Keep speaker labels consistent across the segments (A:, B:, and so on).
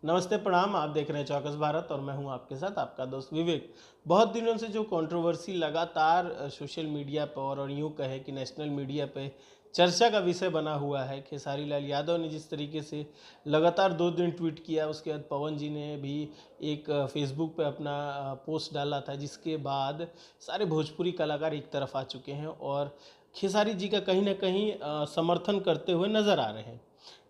A: नमस्ते प्रणाम। आप देख रहे हैं चौकस भारत और मैं हूं आपके साथ आपका दोस्त विवेक। बहुत दिनों से जो कंट्रोवर्सी लगातार सोशल मीडिया पर और यूं कहे कि नेशनल मीडिया पे चर्चा का विषय बना हुआ है। खेसारी लाल यादव ने जिस तरीके से लगातार 2 दिन ट्वीट किया, उसके बाद पवन जी ने भी एक फेसबुक पे अपना पोस्ट डाला था, जिसके बाद सारे भोजपुरी कलाकार एक तरफ आ चुके हैं और खेसारी जी का कहीं ना कहीं समर्थन करते हुए नज़र आ रहे हैं।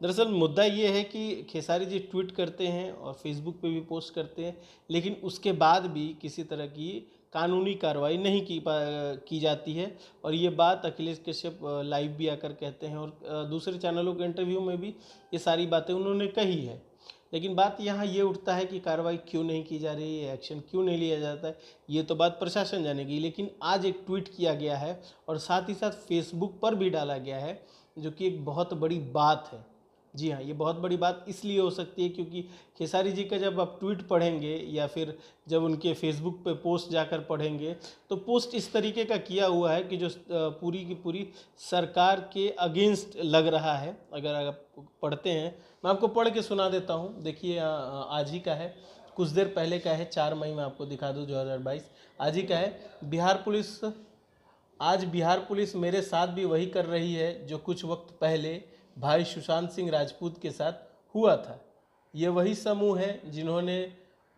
A: दरअसल मुद्दा ये है कि खेसारी जी ट्वीट करते हैं और फेसबुक पे भी पोस्ट करते हैं, लेकिन उसके बाद भी किसी तरह की कानूनी कार्रवाई नहीं की जाती है। और ये बात अखिलेश कश्यप लाइव भी आकर कहते हैं और दूसरे चैनलों के इंटरव्यू में भी ये सारी बातें उन्होंने कही है। लेकिन बात यहाँ ये उठता है कि कार्रवाई क्यों नहीं की जा रही है, एक्शन क्यों नहीं लिया जाता है, ये तो बात प्रशासन जानेगी। लेकिन आज एक ट्वीट किया गया है और साथ ही साथ फेसबुक पर भी डाला गया है, जो कि एक बहुत बड़ी बात है। जी हाँ, ये बहुत बड़ी बात इसलिए हो सकती है क्योंकि खेसारी जी का जब आप ट्वीट पढ़ेंगे या फिर जब उनके फेसबुक पे पोस्ट जाकर पढ़ेंगे, तो पोस्ट इस तरीके का किया हुआ है कि जो पूरी की पूरी सरकार के अगेंस्ट लग रहा है। अगर आप पढ़ते हैं, मैं आपको पढ़ के सुना देता हूँ। देखिए, आज ही का है, कुछ देर पहले का है, 4 मई में आपको दिखा दूँ 2022। आज ही का है। बिहार पुलिस मेरे साथ भी वही कर रही है जो कुछ वक्त पहले भाई सुशांत सिंह राजपूत के साथ हुआ था। ये वही समूह है जिन्होंने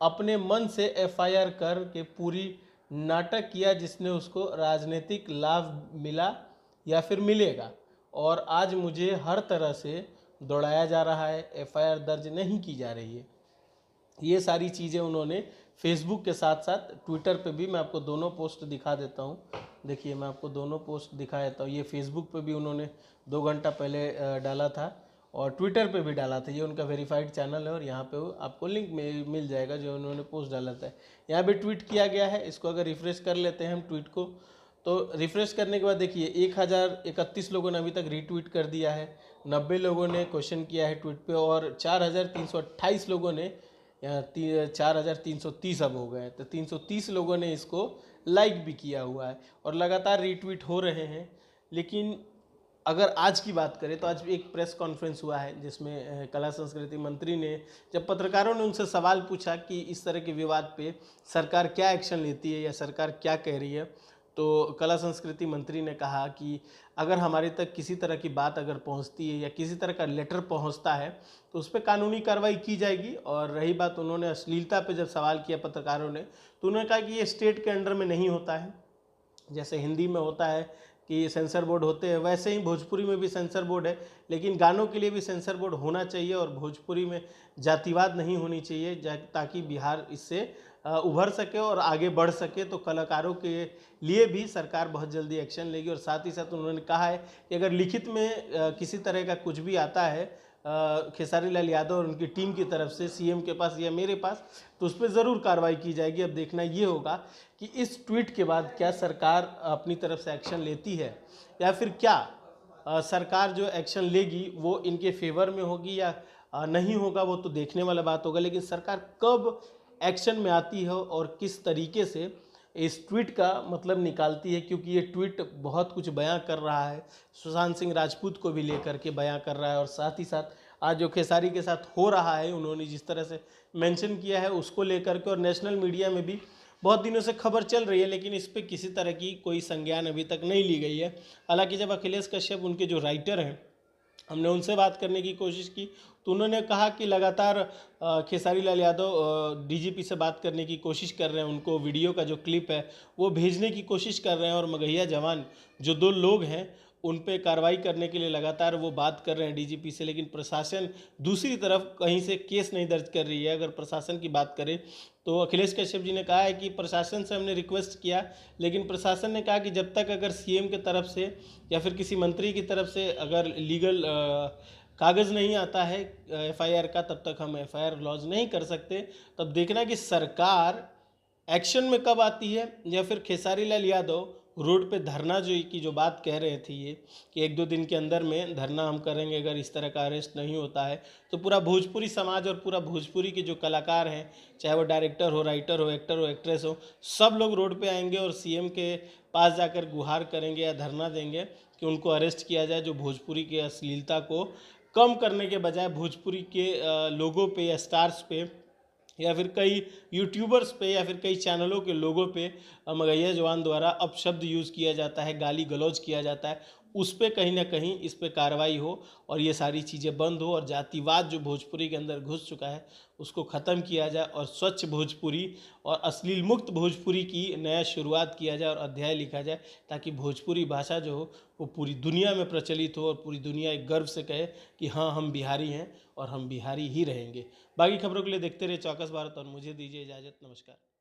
A: अपने मन से एफआईआर कर के पूरी नाटक किया, जिसने उसको राजनीतिक लाभ मिला या फिर मिलेगा। और आज मुझे हर तरह से दौड़ाया जा रहा है, एफआईआर दर्ज नहीं की जा रही है। ये सारी चीज़ें उन्होंने फेसबुक के साथ साथ ट्विटर पे भी, मैं आपको दोनों पोस्ट दिखा देता हूँ। देखिए, मैं आपको दोनों पोस्ट दिखा देता हूँ। ये फेसबुक पे भी उन्होंने 2 घंटा पहले डाला था और ट्विटर पे भी डाला था। ये उनका वेरीफाइड चैनल है और यहाँ पे आपको लिंक मिल जाएगा जो उन्होंने पोस्ट डाला था। यहाँ भी ट्वीट किया गया है। इसको अगर रिफ्रेश कर लेते हैं हम ट्वीट को, तो रिफ्रेश करने के बाद देखिए 1031 लोगों ने अभी तक रीट्वीट कर दिया है, 90 लोगों ने क्वेश्चन किया है ट्वीट पे और 4328 लोगों ने 4330 अब हो गए, तो 330 लोगों ने इसको लाइक भी किया हुआ है और लगातार रीट्वीट हो रहे हैं। लेकिन अगर आज की बात करें तो आज एक प्रेस कॉन्फ्रेंस हुआ है जिसमें कला संस्कृति मंत्री ने, जब पत्रकारों ने उनसे सवाल पूछा कि इस तरह के विवाद पे सरकार क्या एक्शन लेती है या सरकार क्या कह रही है, तो कला संस्कृति मंत्री ने कहा कि अगर हमारे तक किसी तरह की बात अगर पहुंचती है या किसी तरह का लेटर पहुंचता है तो उस पर कानूनी कार्रवाई की जाएगी। और रही बात, उन्होंने अश्लीलता पे जब सवाल किया पत्रकारों ने, तो उन्होंने कहा कि ये स्टेट के अंडर में नहीं होता है। जैसे हिंदी में होता है कि सेंसर बोर्ड होते हैं, वैसे ही भोजपुरी में भी सेंसर बोर्ड है, लेकिन गानों के लिए भी सेंसर बोर्ड होना चाहिए और भोजपुरी में जातिवाद नहीं होनी चाहिए, ताकि बिहार इससे उभर सके और आगे बढ़ सके। तो कलाकारों के लिए भी सरकार बहुत जल्दी एक्शन लेगी। और साथ ही साथ उन्होंने कहा है कि अगर लिखित में किसी तरह का कुछ भी आता है खेसारी लाल यादव और उनकी टीम की तरफ से सीएम के पास या मेरे पास, तो उस पर ज़रूर कार्रवाई की जाएगी। अब देखना ये होगा कि इस ट्वीट के बाद क्या सरकार अपनी तरफ से एक्शन लेती है या फिर क्या सरकार जो एक्शन लेगी वो इनके फेवर में होगी या नहीं होगा, वो तो देखने वाला बात होगा। लेकिन सरकार कब एक्शन में आती है और किस तरीके से इस ट्वीट का मतलब निकालती है, क्योंकि ये ट्वीट बहुत कुछ बयां कर रहा है, सुशांत सिंह राजपूत को भी लेकर के बयां कर रहा है। और साथ ही साथ आज जो खेसारी के साथ हो रहा है, उन्होंने जिस तरह से मेंशन किया है उसको लेकर के, और नेशनल मीडिया में भी बहुत दिनों से खबर चल रही है, लेकिन इस पर किसी तरह की कोई संज्ञान अभी तक नहीं ली गई है। हालांकि जब अखिलेश कश्यप, उनके जो राइटर हैं, हमने उनसे बात करने की कोशिश की तो उन्होंने कहा कि लगातार खेसारी लाल यादव डीजीपी से बात करने की कोशिश कर रहे हैं, उनको वीडियो का जो क्लिप है वो भेजने की कोशिश कर रहे हैं और मगहिया जवान जो 2 लोग हैं उन पे कार्रवाई करने के लिए लगातार वो बात कर रहे हैं डीजीपी से। लेकिन प्रशासन दूसरी तरफ कहीं से केस नहीं दर्ज कर रही है। अगर प्रशासन की बात करें तो अखिलेश कश्यप जी ने कहा है कि प्रशासन से हमने रिक्वेस्ट किया, लेकिन प्रशासन ने कहा कि जब तक अगर सीएम की तरफ से या फिर किसी मंत्री की तरफ से अगर लीगल कागज़ नहीं आता है एफआईआर का, तब तक हम एफआईआर लॉन्च नहीं कर सकते। तब देखना कि सरकार एक्शन में कब आती है या फिर खेसारी लाल यादव रोड पे धरना जो बात कह रहे थे, ये कि 1-2 दिन के अंदर में धरना हम करेंगे अगर इस तरह का अरेस्ट नहीं होता है, तो पूरा भोजपुरी समाज और पूरा भोजपुरी के जो कलाकार हैं, चाहे वो डायरेक्टर हो, राइटर हो, एक्टर हो, एक्ट्रेस हो, सब लोग रोड पे आएंगे और सीएम के पास जाकर गुहार करेंगे या धरना देंगे कि उनको अरेस्ट किया जाए, जो भोजपुरी की अश्लीलता को कम करने के बजाय भोजपुरी के लोगों पे या स्टार्स पे या फिर कई यूट्यूबर्स पे या फिर कई चैनलों के लोगों पे मगहिया जवान द्वारा अपशब्द यूज़ किया जाता है, गाली गलौज किया जाता है, उस पे कहीं ना कहीं इस पे कार्रवाई हो और ये सारी चीज़ें बंद हो और जातिवाद जो भोजपुरी के अंदर घुस चुका है उसको ख़त्म किया जाए और स्वच्छ भोजपुरी और अश्लील मुक्त भोजपुरी की नया शुरुआत किया जाए और अध्याय लिखा जाए, ताकि भोजपुरी भाषा जो हो वो पूरी दुनिया में प्रचलित हो और पूरी दुनिया एक गर्व से कहे कि हाँ हम बिहारी हैं और हम बिहारी ही रहेंगे। बाकी खबरों के लिए देखते रहिए चौकस भारत और मुझे दीजिए इजाज़त। नमस्कार।